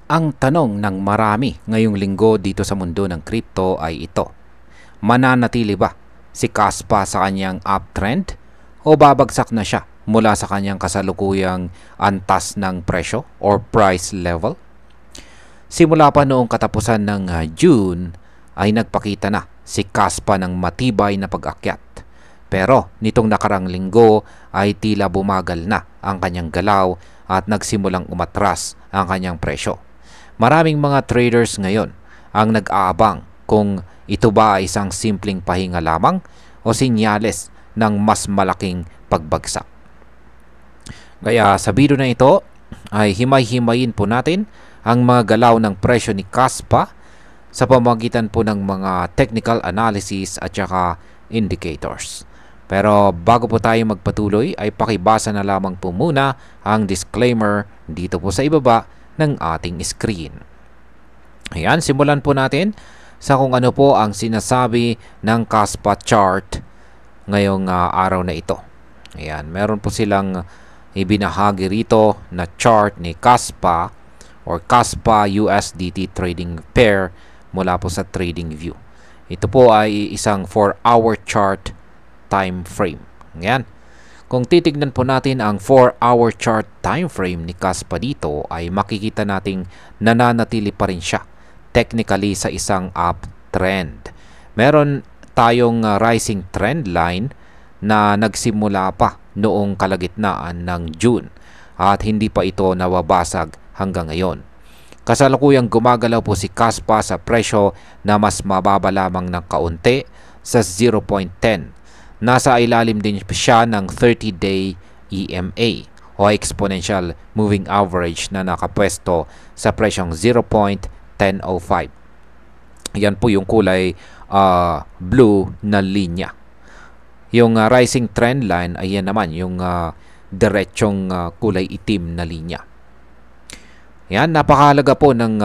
Ang tanong ng marami ngayong linggo dito sa mundo ng crypto ay ito. Mananatili ba si Kaspa sa kanyang uptrend o babagsak na siya mula sa kanyang kasalukuyang antas ng presyo or price level? Simula pa noong katapusan ng June ay nagpakita na si Kaspa ng matibay na pag-akyat. Pero nitong nakarang linggo ay tila bumagal na ang kanyang galaw at nagsimulang umatras ang kanyang presyo. Maraming mga traders ngayon ang nag-aabang kung ito ba ay isang simpleng pahinga lamang o sinyales ng mas malaking pagbagsak. Kaya sa video na ito ay himay-himayin po natin ang mga galaw ng presyo ni Kaspa sa pamamagitan po ng mga technical analysis at saka indicators. Pero bago po tayo magpatuloy ay pakibasa na lamang po muna ang disclaimer dito po sa ibaba ng ating screen. Ayan, simulan po natin sa kung ano po ang sinasabi ng Kaspa chart ngayong araw na ito. Ayan, meron po silang ibinahagi rito na chart ni Kaspa or Kaspa USDT trading pair mula po sa TradingView. Ito po ay isang 4-hour chart time frame. Ngayon, kung titignan po natin ang 4-hour chart time frame ni Kaspa dito ay makikita nating nananatili pa rin siya technically sa isang uptrend. Meron tayong rising trend line na nagsimula pa noong kalagitnaan ng June at hindi pa ito nawabasag hanggang ngayon. Kasalukuyang gumagalaw po si Kaspa sa presyo na mas mababa lamang ng kaunti sa 0.10. Nasa ilalim din siya ng 30-day EMA o Exponential Moving Average na nakapwesto sa presyong 0.1005. Yan po yung kulay blue na linya. Yung rising trend line ay yan naman yung diretsong kulay itim na linya. Yan, napakahalaga po ng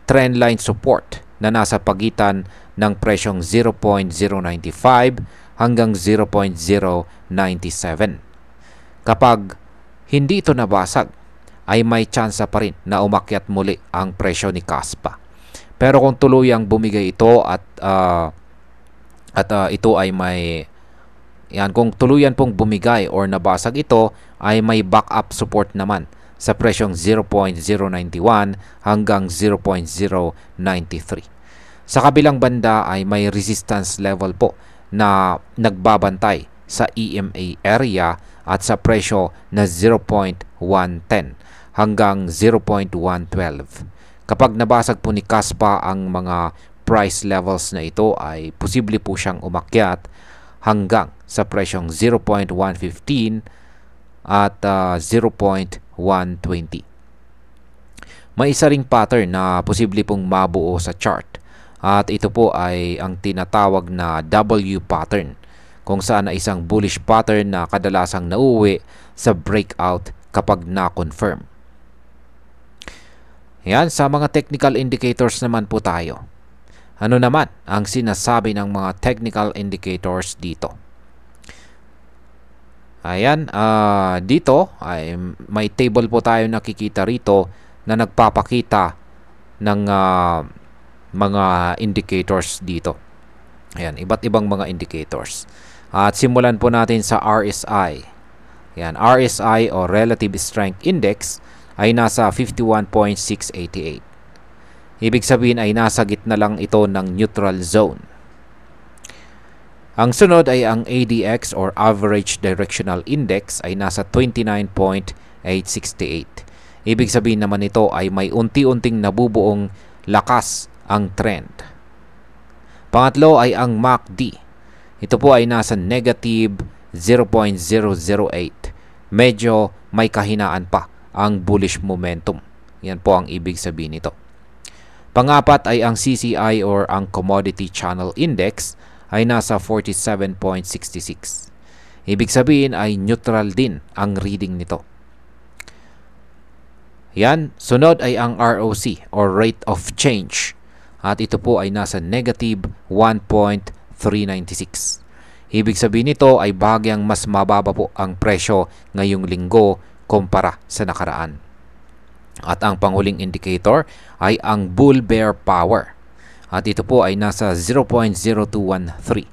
trend line support na nasa pagitan ng presyong 0.095 hanggang 0.097. Kapag hindi ito nabasag, ay may tsansa pa rin na umakyat muli ang presyo ni Kaspa. Pero kung tuluyang bumigay ito at ito ay kung tuluyan pong bumigay or nabasag ito, ay may backup support naman sa presyong 0.091 hanggang 0.093. Sa kabilang banda ay may resistance level po na nagbabantay sa EMA area at sa presyo na 0.110 hanggang 0.112. Kapag nabasag po ni Kaspa ang mga price levels na ito ay posible po siyang umakyat hanggang sa presyong 0.115 at 0.120. May isa ring pattern na posible pong mabuo sa chart. At ito po ay ang tinatawag na W pattern, kung saan ay isang bullish pattern na kadalasang nauuwi sa breakout kapag na-confirm. Yan, sa mga technical indicators naman po tayo. Ano naman ang sinasabi ng mga technical indicators dito? Ayan, dito ay may table po tayo nakikita rito na nagpapakita ng mga indicators dito. Ayan, iba't ibang mga indicators. At simulan po natin sa RSI. Ayan, RSI o Relative Strength Index ay nasa 51.688. Ibig sabihin ay nasa gitna lang ito ng neutral zone. Ang sunod ay ang ADX or Average Directional Index ay nasa 29.868. Ibig sabihin naman ito ay may unti-unting nabubuong lakas ang trend. Pangatlo ay ang MACD. Ito po ay nasa negative 0.008. Medyo may kahinaan pa ang bullish momentum. Yan po ang ibig sabihin nito. Pangapat ay ang CCI or ang Commodity Channel Index ay nasa 47.66. Ibig sabihin ay neutral din ang reading nito. Yan, sunod ay ang ROC or Rate of Change. At ito po ay nasa negative 1.396. Ibig sabihin nito ay bahagyang mas mababa po ang presyo ngayong linggo kumpara sa nakaraan. At ang panghuling indicator ay ang bull bear power. At ito po ay nasa 0.0213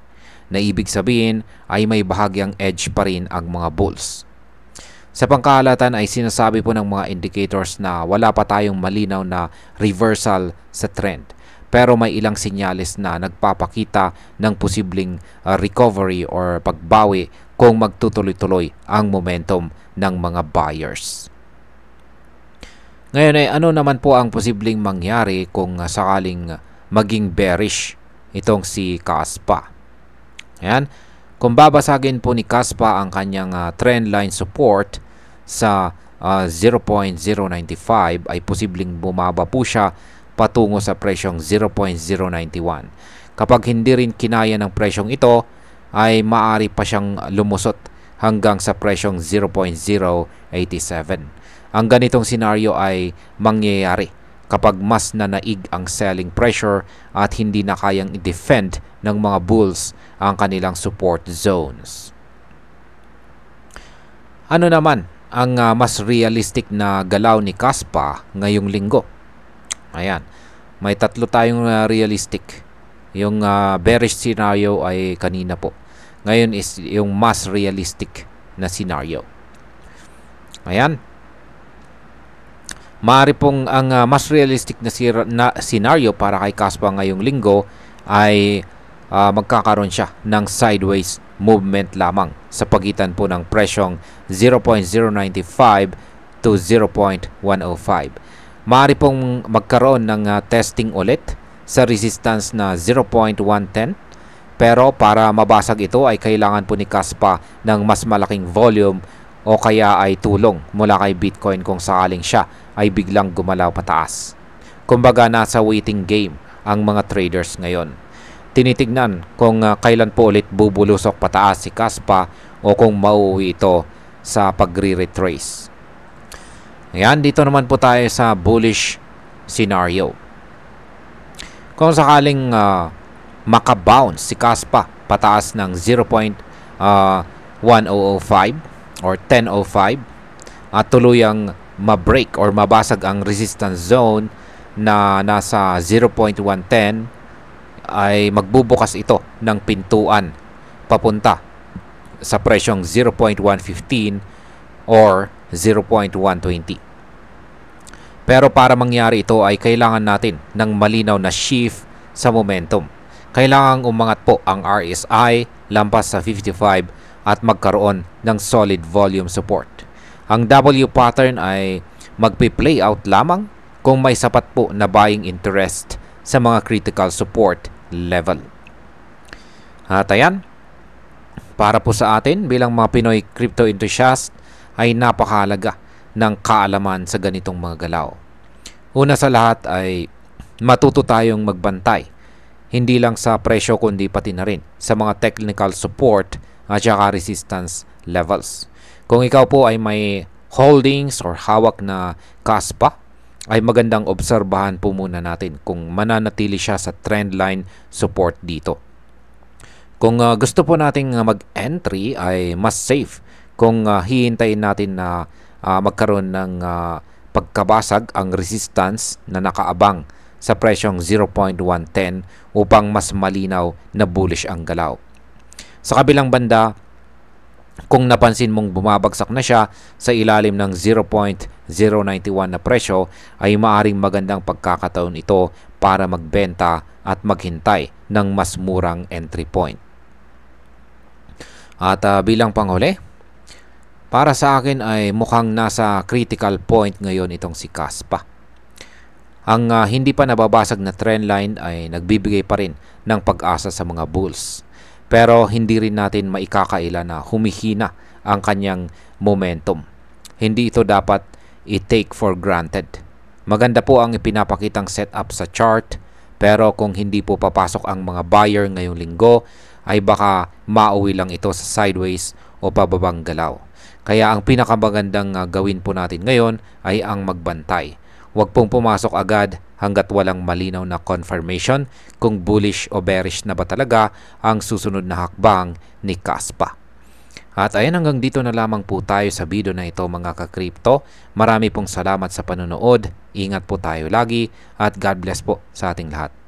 na ibig sabihin ay may bahagyang edge pa rin ang mga bulls. Sa pangkahalatan ay sinasabi po ng mga indicators na wala pa tayong malinaw na reversal sa trend. Pero may ilang senyales na nagpapakita ng posibleng recovery or pagbawi kung magtutuloy-tuloy ang momentum ng mga buyers. Ngayon ay ano naman po ang posibleng mangyari kung sakaling maging bearish itong si Kaspa. Ayan. Kung babasagin po ni Kaspa ang kanyang trendline support sa 0.095 ay posibleng bumaba po siya patungo sa presyong 0.091. Kapag hindi rin kinaya ng presyong ito ay maaari pa siyang lumusot hanggang sa presyong 0.087. Ang ganitong senaryo ay mangyayari kapag mas nanaig ang selling pressure at hindi na kayang i-defend ng mga bulls ang kanilang support zones. Ano naman ang mas realistic na galaw ni Kaspa ngayong linggo? Ayan, may tatlo tayong realistic. Yung bearish scenario ay kanina po. Ngayon is yung mas realistic na scenario. Ayan. Maaari pong ang mas realistic na scenario para kay Kaspa ngayong linggo ay magkakaroon siya ng sideways movement lamang sa pagitan po ng presyong 0.095 to 0.105. Maaari pong magkaroon ng testing ulit sa resistance na 0.110, pero para mabasag ito ay kailangan po ni Kaspa ng mas malaking volume o kaya ay tulong mula kay Bitcoin kung sakaling siya ay biglang gumalaw pataas. Kumbaga nasa waiting game ang mga traders ngayon. Tinitignan kung kailan po ulit bubulusok pataas si Kaspa o kung mauuwi ito sa pagre-retrace. Ayan, dito naman po tayo sa bullish scenario. Kung sakaling makabounce si Kaspa pataas ng 0.1005 or 1005 at tuluyang ma-break or mabasag ang resistance zone na nasa 0.110 ay magbubukas ito ng pintuan papunta sa presyong 0.115 or 0.120. Pero para mangyari ito ay kailangan natin ng malinaw na shift sa momentum. Kailangang umangat po ang RSI lampas sa 55 at magkaroon ng solid volume support. Ang W pattern ay magpi-play out lamang kung may sapat po na buying interest sa mga critical support level. At ayan, para po sa atin bilang mga Pinoy crypto enthusiast ay napakahalaga ng kaalaman sa ganitong mga galaw. Una sa lahat ay matuto tayong magbantay, hindi lang sa presyo kundi pati na rin sa mga technical support at saka resistance levels. Kung ikaw po ay may holdings or hawak na Kaspa, ay magandang obserbahan po muna natin kung mananatili siya sa trendline support dito. Kung gusto po nating mag-entry ay mas safe kung hihintayin natin na magkaroon ng pagkabasag ang resistance na nakaabang sa presyong 0.110 upang mas malinaw na bullish ang galaw. Sa kabilang banda, kung napansin mong bumabagsak na siya sa ilalim ng 0.091 na presyo, ay maaring magandang pagkakataon ito para magbenta at maghintay ng mas murang entry point. At bilang panghuli, para sa akin ay mukhang nasa critical point ngayon itong si Kaspa. Ang hindi pa nababasag na trendline ay nagbibigay pa rin ng pag-asa sa mga bulls. Pero hindi rin natin maikakaila na humihina ang kanyang momentum. Hindi ito dapat i-take for granted. Maganda po ang ipinapakitang setup sa chart, pero kung hindi po papasok ang mga buyer ngayong linggo, ay baka mauwi lang ito sa sideways o pababang galaw. Kaya ang pinakamagandang gawin po natin ngayon ay ang magbantay. Huwag pong pumasok agad hanggat walang malinaw na confirmation kung bullish o bearish na ba talaga ang susunod na hakbang ni Kaspa. At ayan, hanggang dito na lamang po tayo sa video na ito mga ka-crypto. Marami pong salamat sa panonood. Ingat po tayo lagi at God bless po sa ating lahat.